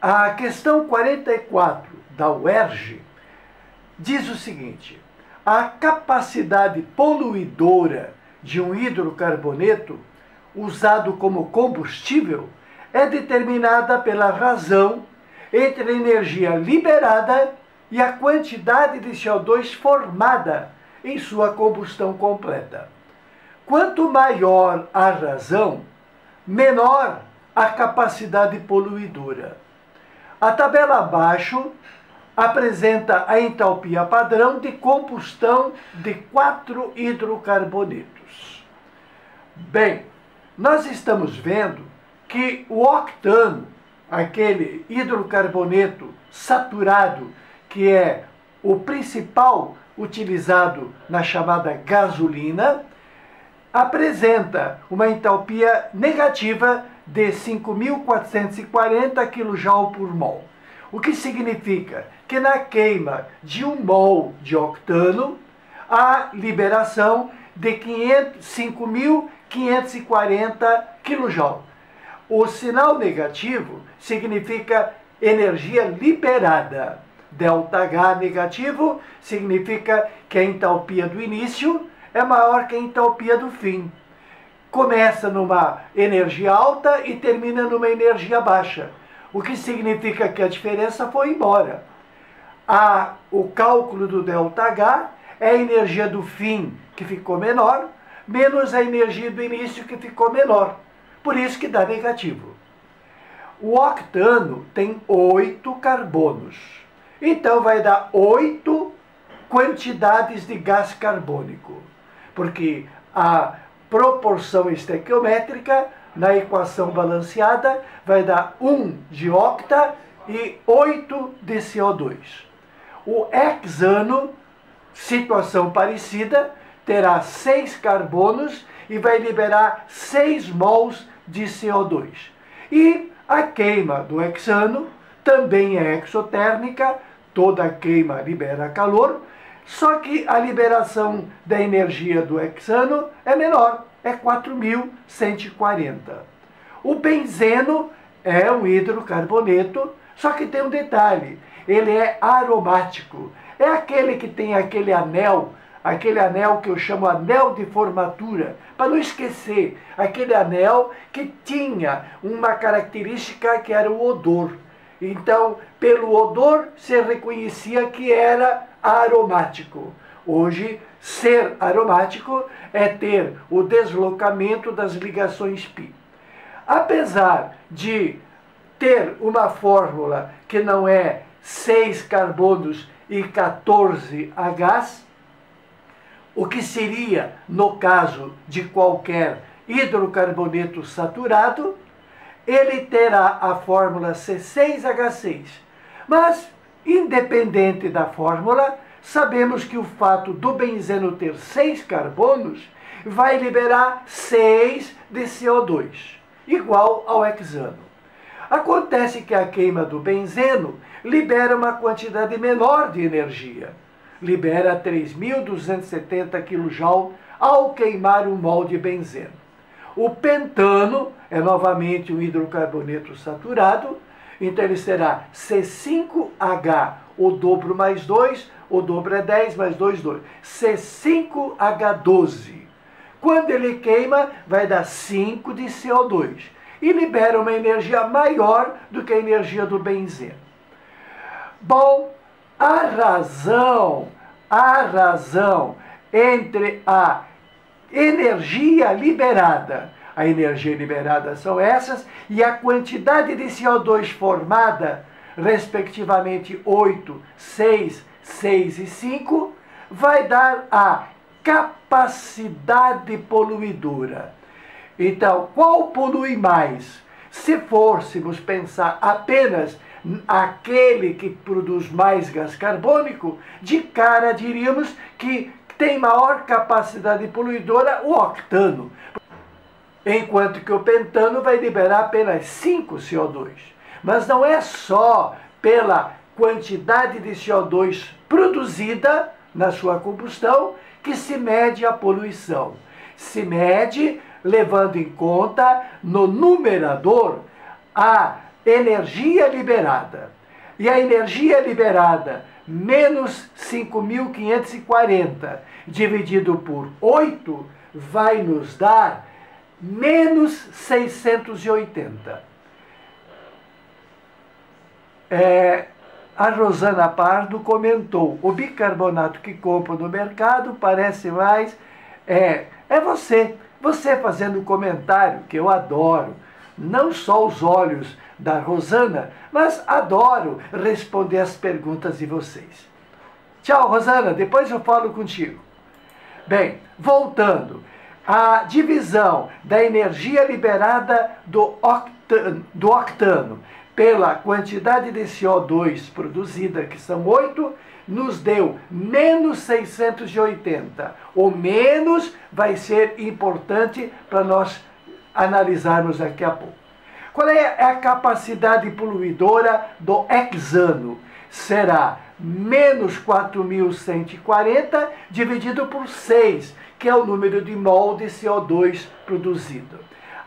A questão 44 da UERJ diz o seguinte: a capacidade poluidora de um hidrocarboneto usado como combustível é determinada pela razão entre a energia liberada e a quantidade de CO2 formada em sua combustão completa. Quanto maior a razão, menor a capacidade poluidora. A tabela abaixo apresenta a entalpia padrão de combustão de 4 hidrocarbonetos. Bem, nós estamos vendo que o octano, aquele hidrocarboneto saturado, que é o principal utilizado na chamada gasolina, apresenta uma entalpia negativa de 5.440 kJ por mol. O que significa que na queima de 1 mol de octano, há liberação de 5.540 kJ. O sinal negativo significa energia liberada. ΔH negativo significa que a entalpia do início é maior que a entalpia do fim. Começa numa energia alta e termina numa energia baixa, o que significa que a diferença foi embora. O cálculo do ΔH é a energia do fim, que ficou menor, menos a energia do início, que ficou menor. Por isso que dá negativo. O octano tem 8 carbonos. Então vai dar 8 quantidades de gás carbônico. Porque a proporção estequiométrica na equação balanceada vai dar 1 de octa e 8 de CO2. O hexano, situação parecida, terá 6 carbonos e vai liberar 6 mols de CO2. E a queima do hexano também é exotérmica, toda queima libera calor, só que a liberação da energia do hexano é menor, é 4.140. O benzeno é um hidrocarboneto, só que tem um detalhe, ele é aromático. É aquele que tem aquele anel que eu chamo anel de formatura, para não esquecer, aquele anel que tinha uma característica que era o odor. Então, pelo odor, se reconhecia que era aromático. Hoje, ser aromático é ter o deslocamento das ligações π. Apesar de ter uma fórmula que não é 6 carbonos e 14 Hs, o que seria, no caso de qualquer hidrocarboneto saturado, ele terá a fórmula C6H6. Mas, independente da fórmula, sabemos que o fato do benzeno ter 6 carbonos vai liberar 6 de CO2, igual ao hexano. Acontece que a queima do benzeno libera uma quantidade menor de energia. Libera 3.270 kJ ao queimar um mol de benzeno. O pentano é novamente um hidrocarboneto saturado, então ele será C5H, o dobro mais 2, o dobro é 10, mais 2, 2. C5H12. Quando ele queima, vai dar 5 de CO2 e libera uma energia maior do que a energia do benzeno. Bom, a razão entre a energia liberada são essas, e a quantidade de CO2 formada, respectivamente 8, 6, 6 e 5, vai dar a capacidade poluidora. Então, qual polui mais? Se fôssemos pensar apenas aquele que produz mais gás carbônico, de cara diríamos que tem maior capacidade poluidora o octano, enquanto que o pentano vai liberar apenas 5 CO2. Mas não é só pela quantidade de CO2 produzida na sua combustão que se mede a poluição. Se mede levando em conta no numerador a energia liberada. E a energia liberada menos 5.540 dividido por 8 vai nos dar menos 680. A Rosana Pardo comentou: o bicarbonato que compro no mercado parece mais... É você fazendo comentário, que eu adoro. Não só os olhos da Rosana, mas adoro responder as perguntas de vocês. Tchau, Rosana, depois eu falo contigo. Bem, voltando. A divisão da energia liberada do octano pela quantidade de CO2 produzida, que são 8, nos deu menos 680. O menos vai ser importante para nós analisarmos daqui a pouco. Qual é a capacidade poluidora do hexano? Será menos 4.140 dividido por 6, que é o número de mol de CO2 produzido.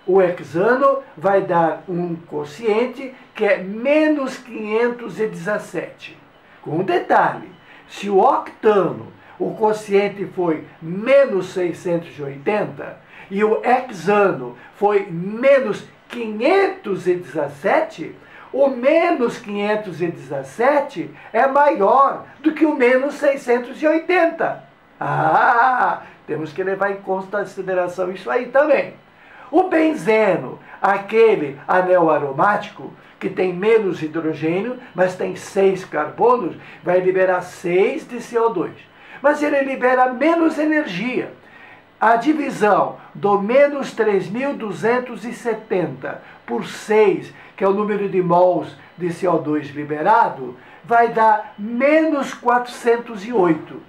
O hexano vai dar um quociente que é menos 517. Com um detalhe: se o octano, o quociente foi menos 680 e o hexano foi menos 517, o menos 517 é maior do que o menos 680. Temos que levar em consideração isso aí também. O benzeno, aquele anel aromático, que tem menos hidrogênio, mas tem 6 carbonos, vai liberar 6 de CO2. Mas ele libera menos energia. A divisão do menos 3.270 por 6, que é o número de mols de CO2 liberado, vai dar menos 408.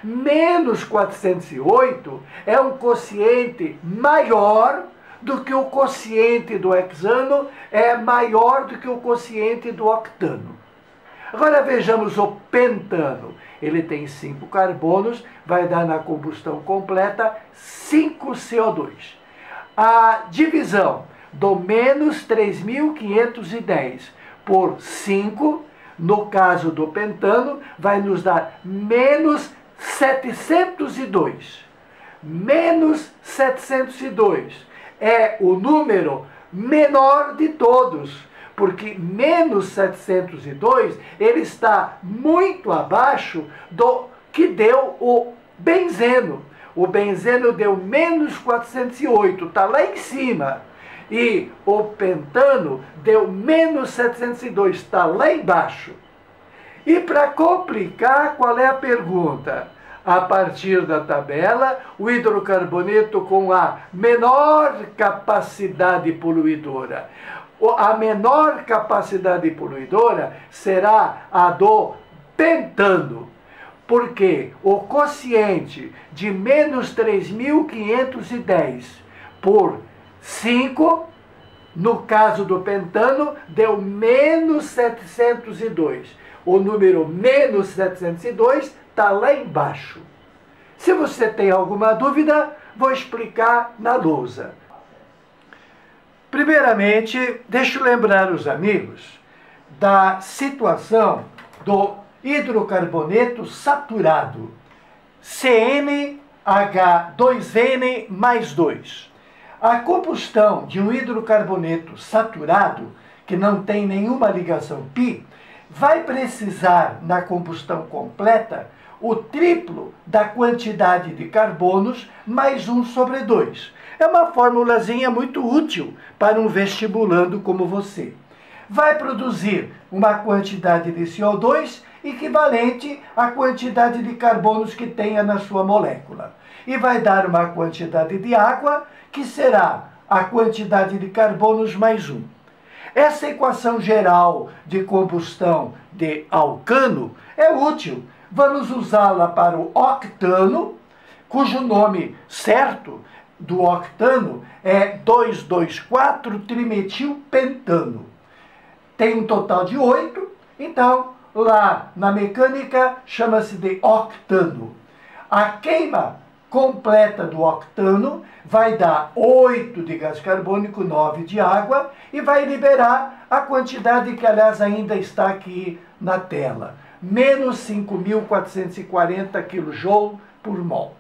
Menos 408 é um quociente maior do que o quociente do hexano, é maior do que o quociente do octano. Agora vejamos o pentano. Ele tem 5 carbonos, vai dar na combustão completa 5 CO2. A divisão do menos 3.510 por 5, no caso do pentano, vai nos dar menos 702. Menos 702 é o número menor de todos, porque menos 702 ele está muito abaixo do que deu o benzeno. O benzeno deu menos 408, está lá em cima. E o pentano deu menos 702, está lá embaixo. E para complicar, qual é a pergunta? A partir da tabela, o hidrocarboneto com a menor capacidade poluidora. A menor capacidade poluidora será a do pentano, porque o quociente de menos 3.510 por 5, no caso do pentano, deu menos 702. O número menos 702 está lá embaixo. Se você tem alguma dúvida, vou explicar na lousa. Primeiramente, deixa eu lembrar os amigos da situação do hidrocarboneto saturado, CnH2n mais 2. A combustão de um hidrocarboneto saturado, que não tem nenhuma ligação π, vai precisar, na combustão completa, o triplo da quantidade de carbonos mais 1 sobre 2. É uma formulazinha muito útil para um vestibulando como você. Vai produzir uma quantidade de CO2 equivalente à quantidade de carbonos que tenha na sua molécula. E vai dar uma quantidade de água que será a quantidade de carbonos mais 1. Essa equação geral de combustão de alcano é útil. Vamos usá-la para o octano, cujo nome certo do octano é 2,2,4-trimetilpentano. Tem um total de 8, então lá na mecânica chama-se de octano. A queima completa do octano vai dar 8 de gás carbônico, 9 de água, e vai liberar a quantidade que, aliás, ainda está aqui na tela, menos 5.440 kJ por mol.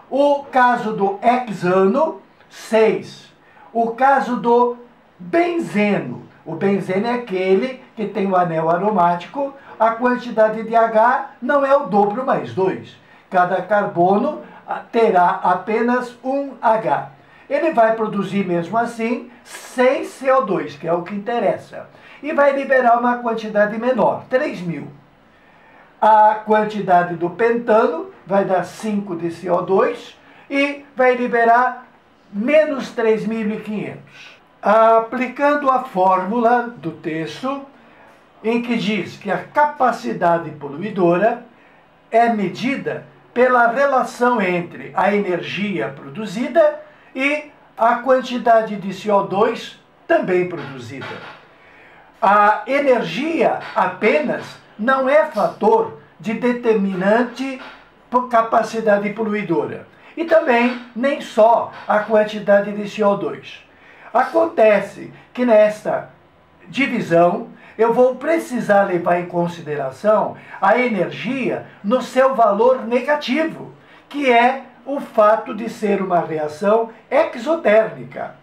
O caso do hexano, 6. O caso do benzeno. O benzeno é aquele que tem o anel aromático, a quantidade de H não é o dobro mais 2. Cada carbono terá apenas um H. Ele vai produzir mesmo assim 6 CO2, que é o que interessa. E vai liberar uma quantidade menor, 3.000. A quantidade do pentano vai dar 5 de CO2 e vai liberar menos 3.500. Aplicando a fórmula do texto, em que diz que a capacidade poluidora é medida pela relação entre a energia produzida e a quantidade de CO2 também produzida. A energia apenas não é fator de determinante capacidade poluidora. E também nem só a quantidade de CO2. Acontece que nesta divisão eu vou precisar levar em consideração a energia no seu valor negativo, que é o fato de ser uma reação exotérmica.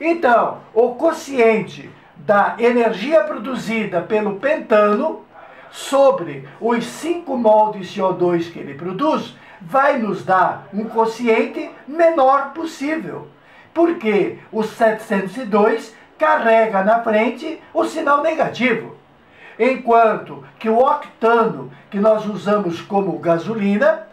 Então, o quociente da energia produzida pelo pentano sobre os 5 mol de CO2 que ele produz vai nos dar um quociente menor possível, porque o 702 carrega na frente o sinal negativo, enquanto que o octano, que nós usamos como gasolina,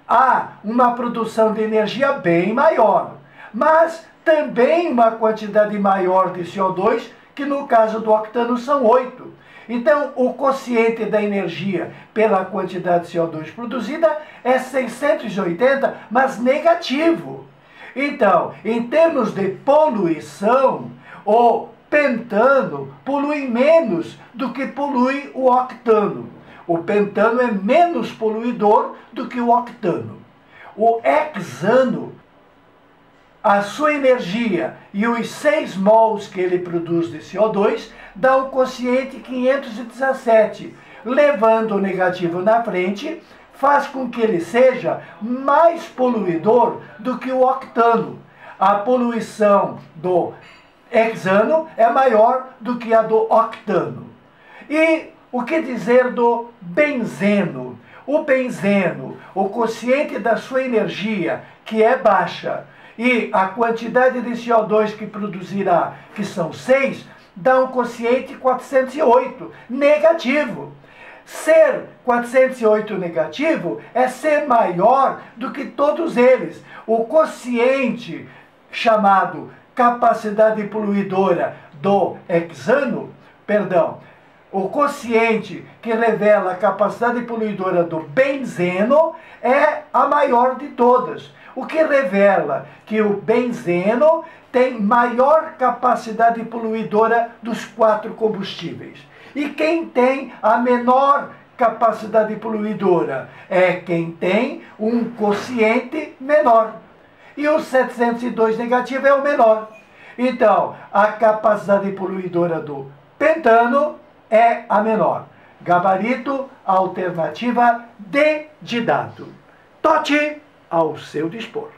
há uma produção de energia bem maior, mas também uma quantidade maior de CO2, que no caso do octano são 8. Então, o quociente da energia pela quantidade de CO2 produzida é 680, mas negativo. Então, em termos de poluição, o pentano polui menos do que polui o octano. O pentano é menos poluidor do que o octano. O hexano, a sua energia e os 6 mols que ele produz de CO2 dá um quociente 517, levando o negativo na frente, faz com que ele seja mais poluidor do que o octano. A poluição do hexano é maior do que a do octano. E o que dizer do benzeno? O benzeno, o quociente da sua energia, que é baixa, e a quantidade de CO2 que produzirá, que são 6, dá um quociente 408, negativo. Ser 408 negativo é ser maior do que todos eles. O quociente chamado capacidade poluidora do hexano, o quociente que revela a capacidade poluidora do benzeno é a maior de todas. O que revela que o benzeno tem maior capacidade poluidora dos 4 combustíveis. E quem tem a menor capacidade poluidora é quem tem um quociente menor. E o 702 negativo é o menor. Então, a capacidade poluidora do pentano é a menor. Gabarito, alternativa D de dado. Tote ao seu dispor.